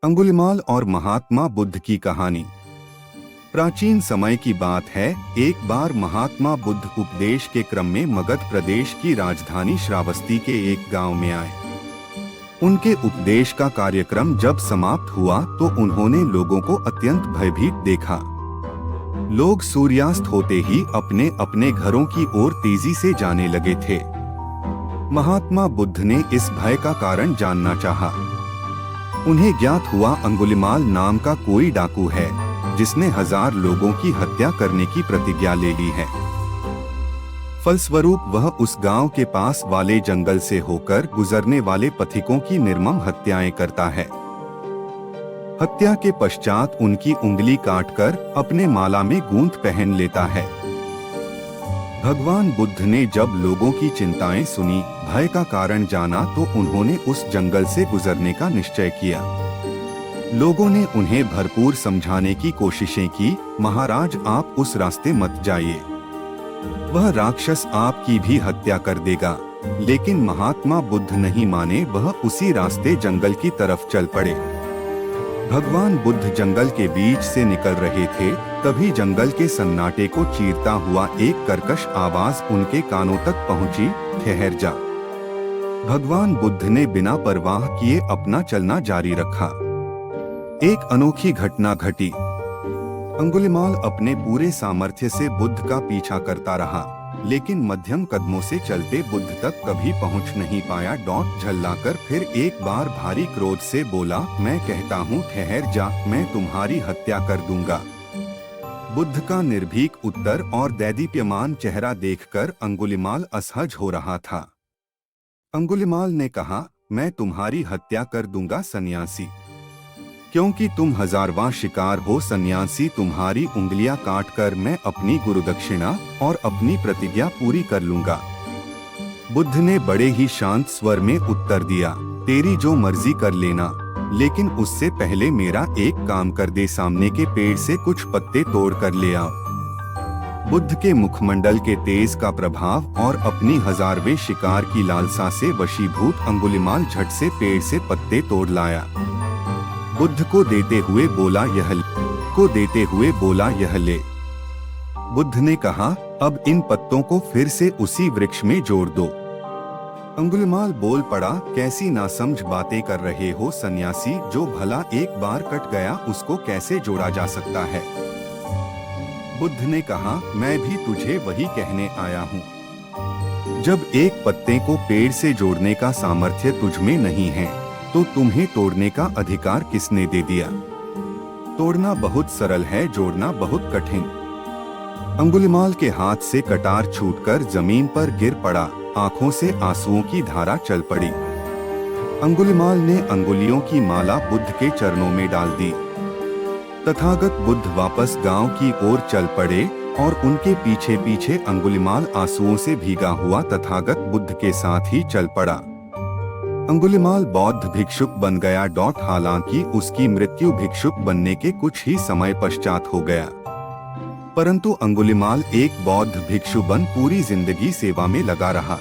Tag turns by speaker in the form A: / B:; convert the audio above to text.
A: अंगुलिमाल और महात्मा बुद्ध की कहानी। प्राचीन समय की बात है। एक बार महात्मा बुद्ध उपदेश के क्रम में मगध प्रदेश की राजधानी श्रावस्ती के एक गांव में आए। उनके उपदेश का कार्यक्रम जब समाप्त हुआ तो उन्होंने लोगों को अत्यंत भयभीत देखा। लोग सूर्यास्त होते ही अपने अपने घरों की ओर तेजी से जाने लगे थे। महात्मा बुद्ध ने इस भय का कारण जानना चाहा। उन्हें ज्ञात हुआ अंगुलिमाल नाम का कोई डाकू है जिसने 1000 लोगों की हत्या करने की प्रतिज्ञा ले ली है। फलस्वरूप वह उस गांव के पास वाले जंगल से होकर गुजरने वाले पथिकों की निर्मम हत्याएं करता है। हत्या के पश्चात उनकी उंगली काटकर अपने माला में गूंथ पहन लेता है। भगवान बुद्ध ने जब लोगों की चिंताएं सुनी, भय का कारण जाना तो उन्होंने उस जंगल से गुजरने का निश्चय किया। लोगों ने उन्हें भरपूर समझाने की कोशिशें की, महाराज आप उस रास्ते मत जाइए, वह राक्षस आपकी भी हत्या कर देगा। लेकिन महात्मा बुद्ध नहीं माने, वह उसी रास्ते जंगल की तरफ चल पड़े। भगवान बुद्ध जंगल के बीच से निकल रहे थे, तभी जंगल के सन्नाटे को चीरता हुआ एक कर्कश आवाज उनके कानों तक पहुंची, ठहर जा। भगवान बुद्ध ने बिना परवाह किए अपना चलना जारी रखा। एक अनोखी घटना घटी। अंगुलिमाल अपने पूरे सामर्थ्य से बुद्ध का पीछा करता रहा, लेकिन मध्यम कदमों से चलते बुद्ध तक कभी पहुंच नहीं पाया। झल्लाकर फिर एक बार भारी क्रोध से बोला, मैं कहता हूँ ठहर जा, मैं तुम्हारी हत्या कर दूंगा। बुद्ध का निर्भीक उत्तर और दैदीप्यमान चेहरा देखकर अंगुलिमाल असहज हो रहा था। अंगुलिमाल ने कहा, मैं तुम्हारी हत्या कर दूंगा सन्यासी, क्योंकि तुम 1000वां शिकार हो। सन्यासी, तुम्हारी उंगलियां काटकर मैं अपनी गुरुदक्षिणा और अपनी प्रतिज्ञा पूरी कर लूंगा। बुद्ध ने बड़े ही शांत स्वर में उत्तर दिया, तेरी जो मर्जी कर लेना, लेकिन उससे पहले मेरा एक काम कर दे, सामने के पेड़ से कुछ पत्ते तोड़ कर ले आओ। बुद्ध के मुखमंडल के तेज का प्रभाव और अपनी 1000वें शिकार की लालसा से वशीभूत अंगुलिमाल झट से पेड़ से पत्ते तोड़ लाया। बुद्ध को देते हुए बोला, यह ले। बुद्ध ने कहा, अब इन पत्तों को फिर से उसी वृक्ष में जोड़ दो। अंगुलिमाल बोल पड़ा, कैसी नासमझ बातें कर रहे हो सन्यासी, जो भला एक बार कट गया उसको कैसे जोड़ा जा सकता है। बुद्ध ने कहा, मैं भी तुझे वही कहने आया हूँ। जब एक पत्ते को पेड़ से जोड़ने का सामर्थ्य तुझ में नहीं है, तो तुम्हें तोड़ने का अधिकार किसने दे दिया। तोड़ना बहुत सरल है, जोड़ना बहुत कठिन। अंगुलिमाल के हाथ से कटार छूटकर जमीन पर गिर पड़ा, आंखों से आंसुओं की धारा चल पड़ी। अंगुलिमाल ने अंगुलियों की माला बुद्ध के चरणों में डाल दी। तथागत बुद्ध वापस गांव की ओर चल पड़े और उनके पीछे पीछे अंगुलिमाल आंसुओं से भीगा हुआ तथागत बुद्ध के साथ ही चल पड़ा। अंगुलिमाल बौद्ध भिक्षुक बन गया। हालांकि उसकी मृत्यु भिक्षुक बनने के कुछ ही समय पश्चात हो गया, परंतु अंगुलिमाल एक बौद्ध भिक्षु बन पूरी जिंदगी सेवा में लगा रहा।